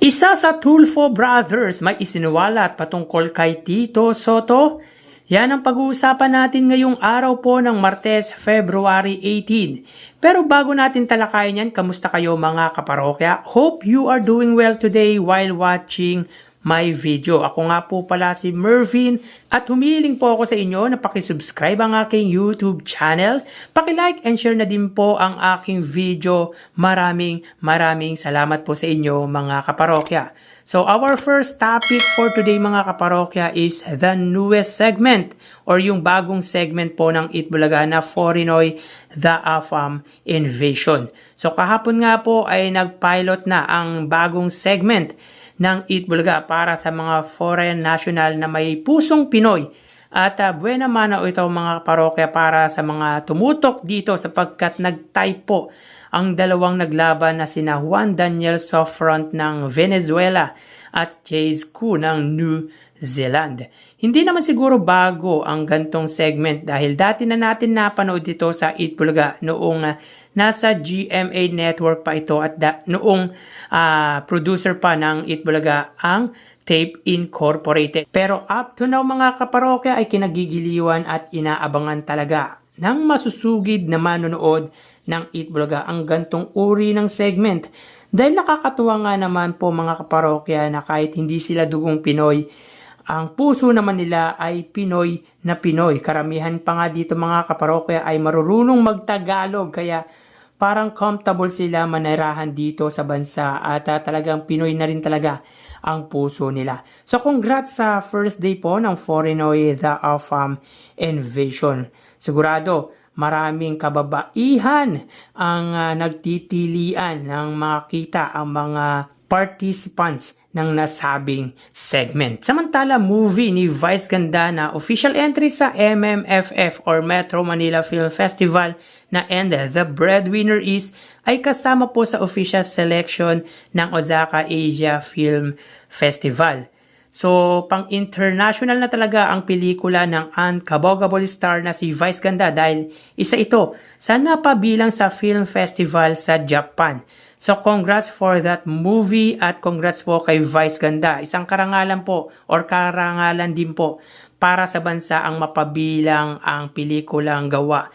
Isa sa Tulfo Brothers may isiniwalat patungkol kay Tito Sotto. Yan ang pag-uusapan natin ngayong araw po ng Martes, February 18. Pero bago natin talakayin yan, kamusta kayo mga kaparokya? Hope you are doing well today while watching my video. Ako nga po pala si Mervin at humiling po ako sa inyo na pakisubscribe ang aking YouTube channel. Pakilike and share na din po ang aking video. Maraming salamat po sa inyo mga kaparokya. So our first topic for today mga kaparokya is the newest segment or yung bagong segment po ng Eat Bulaga na Forinoy The AFAM Invasion. So kahapon nga po ay nag-pilot na ang bagong segment ng Eat Bulaga para sa mga foreign national na may pusong Pinoy. At buena mano ito mga parokya para sa mga tumutok dito sapagkat nag-type po ang dalawang naglaban na sina Juan Daniel Sofront ng Venezuela at Chase Koo ng New Zealand. Hindi naman siguro bago ang gantong segment dahil dati na natin napanood dito sa Eat Bulaga noong nasa GMA network pa ito at noong producer pa ng Eat Bulaga ang Tape Incorporated. Pero up to now mga kaparokya ay kinagigiliwan at inaabangan talaga ng masusugid na manonood ng Eat Bulaga ang gantong uri ng segment. Dahil nakakatuwa nga naman po mga kaparokya na kahit hindi sila dugong Pinoy, ang puso naman nila ay Pinoy na Pinoy. Karamihan pa nga dito mga kaparokya ay marurunong magtagalog kaya parang comfortable sila manirahan dito sa bansa at talagang Pinoy na rin talaga ang puso nila. So congrats sa first day po ng Forinoy The AFAM Invasion. Sigurado maraming kababaihan ang nagtitilian ng makita ang mga participants ng nasabing segment. Samantala, movie ni Vice Ganda na official entry sa MMFF or Metro Manila Film Festival na And the Breadwinner Is ay kasama po sa official selection ng Osaka Asia Film Festival. So, pang-international na talaga ang pelikula ng unkaboggable star na si Vice Ganda dahil isa ito sa napabilang sa film festival sa Japan. So, congrats for that movie at congrats po kay Vice Ganda. Isang karangalan po or karangalan din po para sa bansa ang mapabilang ang pelikulang gawa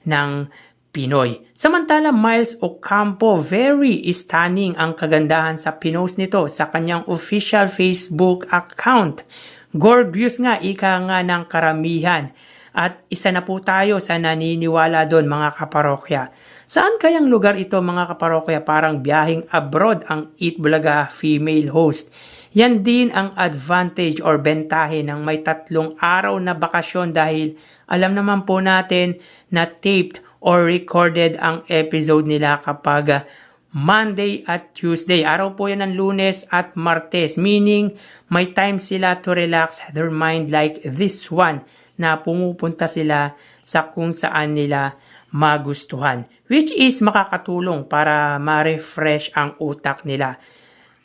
ng Pinoy. Samantala, Miles Ocampo, very stunning ang kagandahan sa pinost nito sa kanyang official Facebook account. Gorgeous nga, ika nga ng karamihan. At isa na po tayo sa naniniwala doon mga kaparokya. Saan kayang lugar ito mga kaparokya? Parang biyaheng abroad ang Eat Bulaga female host. Yan din ang advantage or bentahe ng may 3 araw na bakasyon dahil alam naman po natin na taped or recorded ang episode nila kapag Monday at Tuesday. Araw po yan ng Lunes at Martes. Meaning, may time sila to relax their mind like this one na pumupunta sila sa kung saan nila magustuhan. Which is makakatulong para ma-refresh ang utak nila.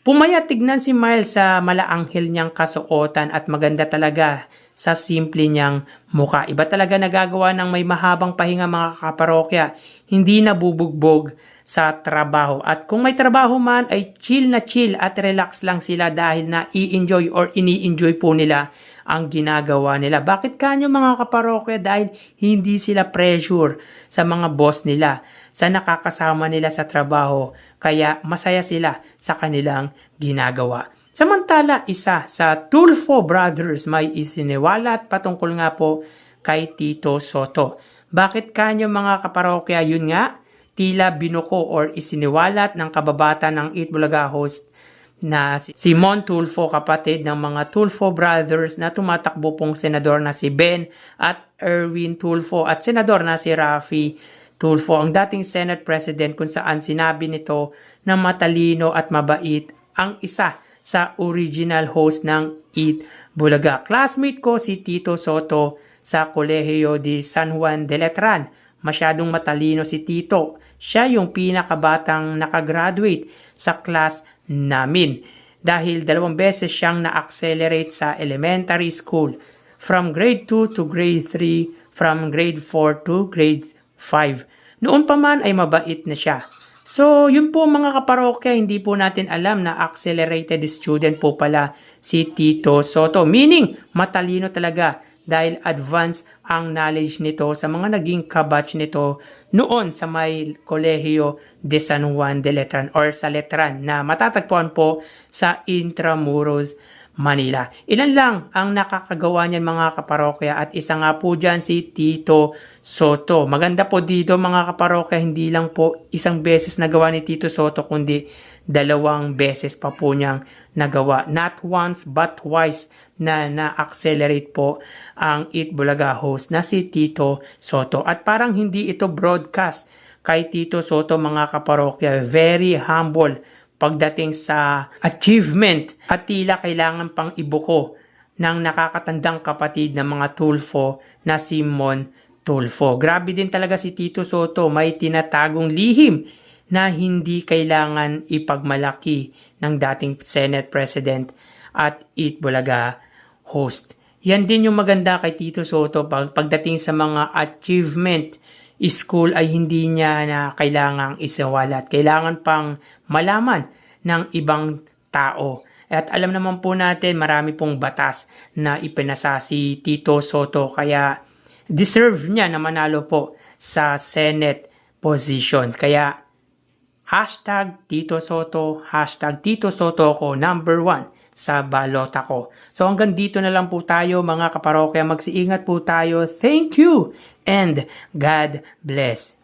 Pumaya tignan si Miles sa malaanghel niyang kasuotan at maganda talaga sa simple niyang muka. Iba talaga nagagawa ng may mahabang pahinga mga kaparokya. Hindi nabubugbog sa trabaho. At kung may trabaho man ay chill na chill at relax lang sila dahil na i-enjoy or ini-enjoy po nila ang ginagawa nila. Bakit kanyo mga kaparokya? Dahil hindi sila pressure sa mga boss nila, sa nakakasama nila sa trabaho. Kaya masaya sila sa kanilang ginagawa. Samantala, isa sa Tulfo Brothers may isiniwalat patungkol nga po kay Tito Sotto. Bakit kanyo mga kaparokya? Yun nga, tila binuko or isiniwalat ng kababata ng Eat Bulaga host na si Mon Tulfo, kapatid ng mga Tulfo Brothers na tumatakbo pong senador na si Ben at Erwin Tulfo at senador na si Raffy Tulfo, ang dating Senate President, kung saan sinabi nito na matalino at mabait ang isa sa original host ng Eat Bulaga. Classmate ko si Tito Sotto sa Kolehiyo de San Juan de Letran. Masyadong matalino si Tito. Siya yung pinakabatang nakagraduate sa class namin. Dahil 2 beses siyang na-accelerate sa elementary school. From grade 2 to grade 3, from grade 4 to grade 5. Noon pa man ay mabait na siya. So, yun po mga kaparokya, hindi po natin alam na accelerated student po pala si Tito Soto. Meaning, matalino talaga dahil advanced ang knowledge nito sa mga naging kabatch nito noon sa may Kolehiyo de San Juan de Letran or sa Letran na matatagpuan po sa Intramuros, Manila. Ilan lang ang nakakagawa niyan mga kaparokya at isa nga po dyan si Tito Soto. Maganda po dito mga kaparokya, hindi lang po isang beses nagawa ni Tito Soto kundi 2 beses pa po niyang nagawa. Not once but twice na na-accelerate po ang Eat Bulaga host na si Tito Soto. At parang hindi ito broadcast kay Tito Soto mga kaparokya. Very humble pagdating sa achievement at tila kailangan pang ibuko ng nakakatandang kapatid ng mga Tulfo na si Mon Tulfo. Grabe din talaga si Tito Soto, may tinatagong lihim na hindi kailangan ipagmalaki ng dating Senate President at Eat Bulaga host. Yan din yung maganda kay Tito Soto pagdating sa mga achievement school ay hindi niya na kailangang isawalat. Kailangan pang malaman ng ibang tao. At alam naman po natin marami pong batas na ipinasa si Tito Soto kaya deserve niya na manalo po sa Senate position. Kaya hashtag Tito Soto, hashtag Tito Soto ko #1 sa balota ko. So hanggang dito na lang po tayo mga kaparokya. Magsiingat po tayo. Thank you and God bless.